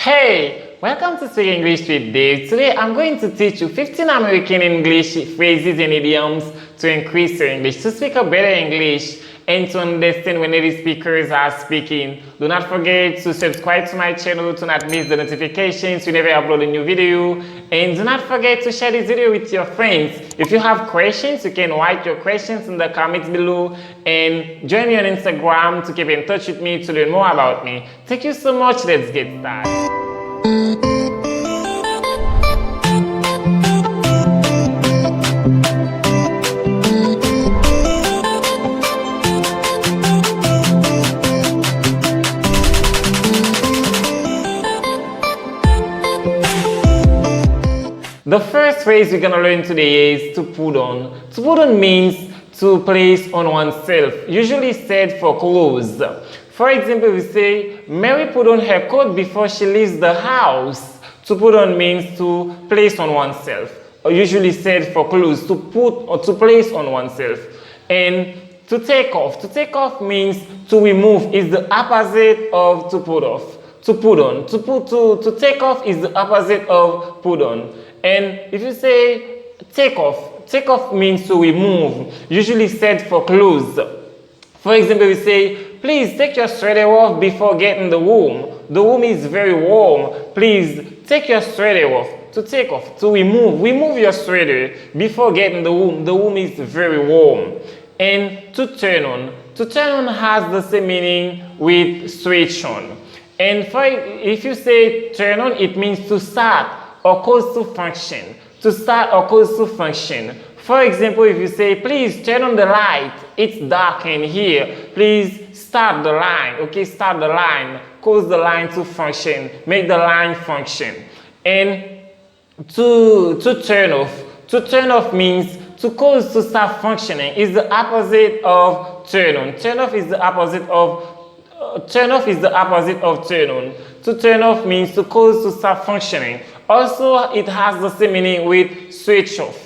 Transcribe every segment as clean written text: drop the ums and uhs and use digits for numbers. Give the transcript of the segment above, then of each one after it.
Hey, welcome to Speak English with Dave. Today I'm going to teach you 15 American English phrases and idioms to increase your English, to speak a better English, and to understand when native speakers are speaking. Do not forget to subscribe to my channel to not miss the notifications whenever I upload a new video. And do not forget to share this video with your friends. If you have questions, you can write your questions in the comments below and join me on Instagram to keep in touch with me to learn more about me. Thank you so much. Let's get started. The first phrase we're gonna learn today is to put on. To put on means to place on oneself, usually said for clothes. For example, we say, Mary put on her coat before she leaves the house. To put on means to place on oneself, or usually said for clothes, to put or to place on oneself. And to take off means to remove, is the opposite of to put off. To put on, to take off is the opposite of put on. And if you say take off means to remove, usually said for clothes. For example, we say, please take your sweater off before getting the room. The room is very warm. Please take your sweater off. To take off, to remove your sweater before getting the room. The room is very warm. And to turn on has the same meaning with switch on. And if you say turn on, it means to start or cause to function. To start or cause to function. For example, if you say, please turn on the light, it's dark in here. Please start the line. Okay, start the line. Cause the line to function. Make the line function. And to turn off. To turn off means to cause to start functioning. Is the opposite of turn on. Turn off is the opposite of turn off is the opposite of turn on. To turn off means to cause to start functioning. Also, it has the same meaning with switch off.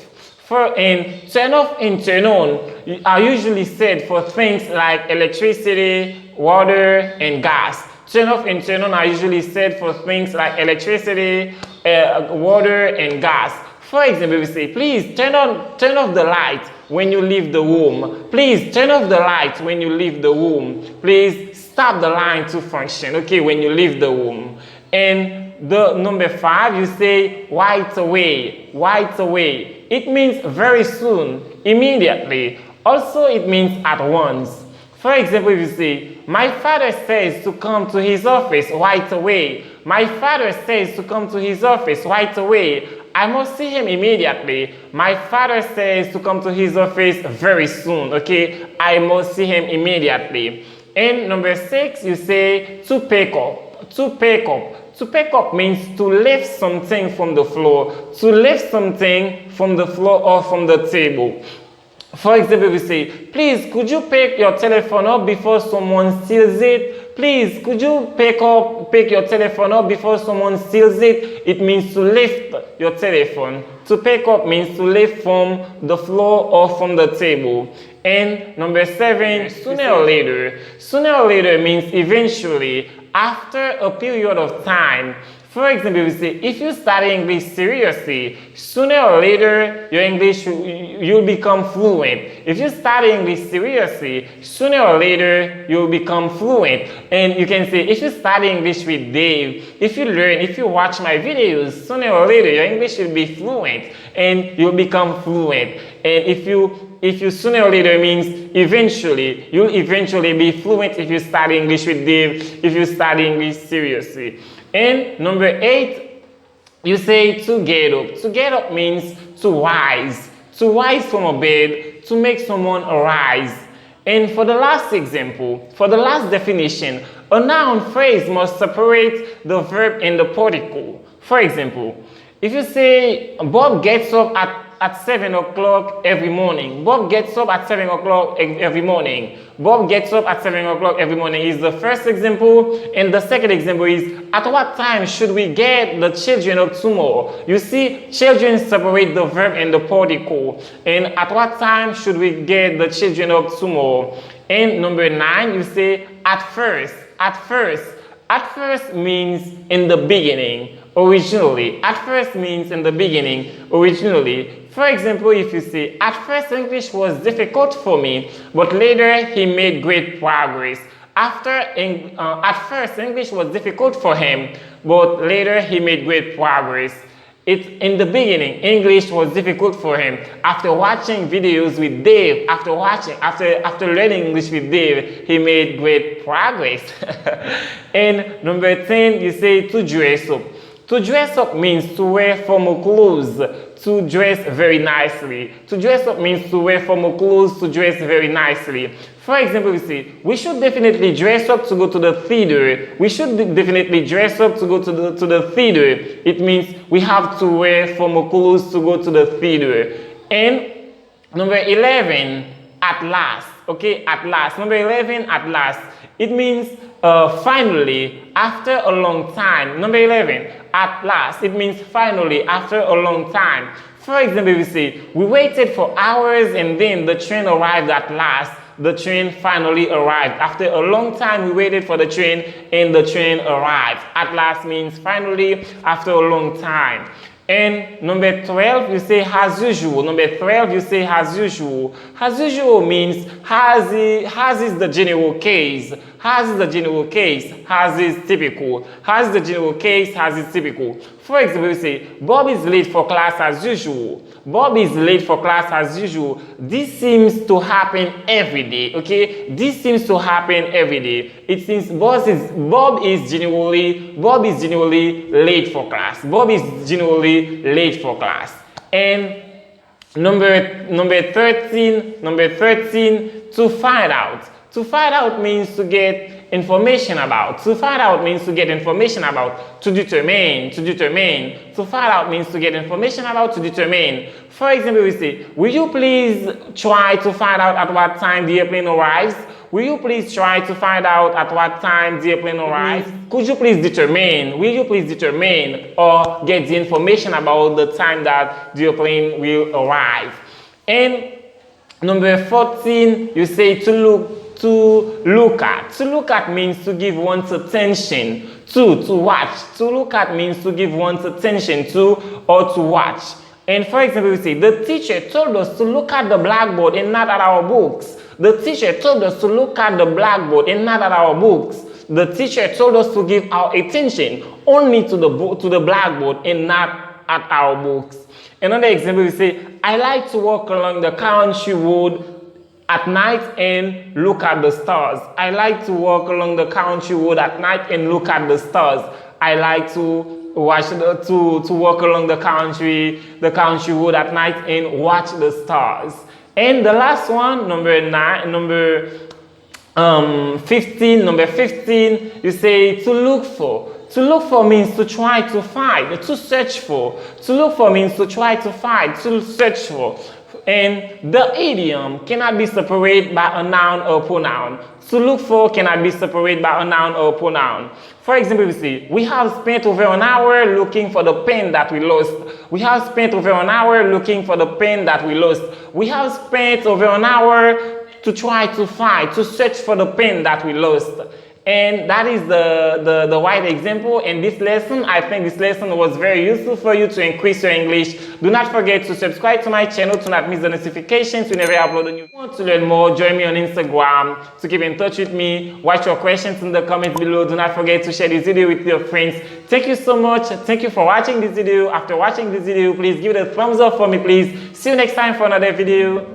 Turn off and turn on are usually said for things like electricity, water, and gas. Turn off and turn on are usually said for things like electricity, water, and gas. For example, we say, please turn off the light when you leave the room. Please turn off the light when you leave the room. Please stop the line to function, okay, when you leave the room. And the number 5, you say right away. Right away. It means very soon, immediately. Also, it means at once. For example, if you say, my father says to come to his office right away. My father says to come to his office right away. I must see him immediately. My father says to come to his office very soon. Okay, I must see him immediately. And number 6, you say to pick up. To pick up. To pick up means to lift something from the floor. To lift something from the floor or from the table. For example, we say, please, could you pick your telephone up before someone steals it? Please, could you pick your telephone up before someone steals it? It means to lift your telephone. To pick up means to lift from the floor or from the table. And number 7, sooner or later. Sooner or later means eventually, after a period of time. For example, we say, if you study English seriously, sooner or later, your English, you'll become fluent. If you study English seriously, sooner or later, you'll become fluent. And you can say, if you study English with Dave, if you watch my videos, sooner or later, your English will be fluent and you'll become fluent. And if you sooner or later means eventually, you'll eventually be fluent if you study English with Dave, if you study English seriously. And number 8, you say to get up. To get up means to rise. To rise from a bed, to make someone arise. And for the last example, for the last definition, a noun phrase must separate the verb and the particle. For example, if you say Bob gets up at 7 o'clock every morning. Bob gets up at 7 o'clock every morning. Bob gets up at 7 o'clock every morning is the first example. And the second example is, at what time should we get the children up tomorrow? You see, children separate the verb and the particle. And at what time should we get the children up tomorrow? And number 9, you say, at first. At first. at first means in the beginning, originally. At first means in the beginning, originally. For example, if you say, at first English was difficult for me, but later he made great progress. At first English was difficult for him, but later he made great progress. In the beginning, English was difficult for him. After watching videos with Dave, after learning English with Dave, he made great progress. And number 10, you say to dress up. To dress up means to wear formal clothes, to dress very nicely. To dress up means to wear formal clothes, to dress very nicely. For example, we say, we should definitely dress up to go to the theater. We should definitely dress up to go to the theater. It means we have to wear formal clothes to go to the theater. And number 11, at last. Okay, at last. Number 11, at last. It means finally, after a long time. Number 11, at last. It means finally, after a long time. For example, we say, we waited for hours and then the train arrived at last. The train finally arrived. After a long time, we waited for the train and the train arrived. At last means finally, after a long time. And number 12, you say as usual. Number 12, you say as usual. As usual means as is the general case. As is the general case. As is typical. As is the general case. As is typical. For example, you say Bob is late for class as usual. Bob is late for class as usual. This seems to happen every day. Okay, this seems to happen every day. It seems Bob is generally late for class. Bob is generally late for class. And number 13, to find out. To find out means to get information about. To find out means to get information about. To determine. To find out means to get information about, to determine. For example, we say, will you please try to find out at what time the airplane arrives? Will you please try to find out at what time the airplane arrives? Could you please determine? Will you please determine or get the information about the time that the airplane will arrive? And number 14, you say to look at. To look at means to give one's attention to watch. To look at means to give one's attention to or to watch. And for example, we say, the teacher told us to look at the blackboard and not at our books. The teacher told us to look at the blackboard and not at our books. The teacher told us to give our attention only to the blackboard and not at our books. Another example, we say, I like to walk along the country road at night and look at the stars. I like to walk along the country road at night and look at the stars. I like to walk along the country road at night and watch the stars. And the last one, number 15, you say to look for. To look for means to try to find, to search for. To look for means to try to find, to search for. And the idiom cannot be separated by a noun or pronoun. To look for cannot be separated by a noun or pronoun. For example, we say, we have spent over an hour looking for the pen that we lost. We have spent over an hour looking for the pen that we lost. We have spent over an hour to try to find, to search for the pen that we lost. And that is the right example in this lesson. I think this lesson was very useful for you to increase your English. Do not forget to subscribe to my channel to not miss the notifications whenever I upload a new video. If you want to learn more, join me on Instagram to keep in touch with me. Write your questions in the comments below. Do not forget to share this video with your friends. Thank you so much. Thank you for watching this video. After watching this video, please give it a thumbs up for me, please. See you next time for another video.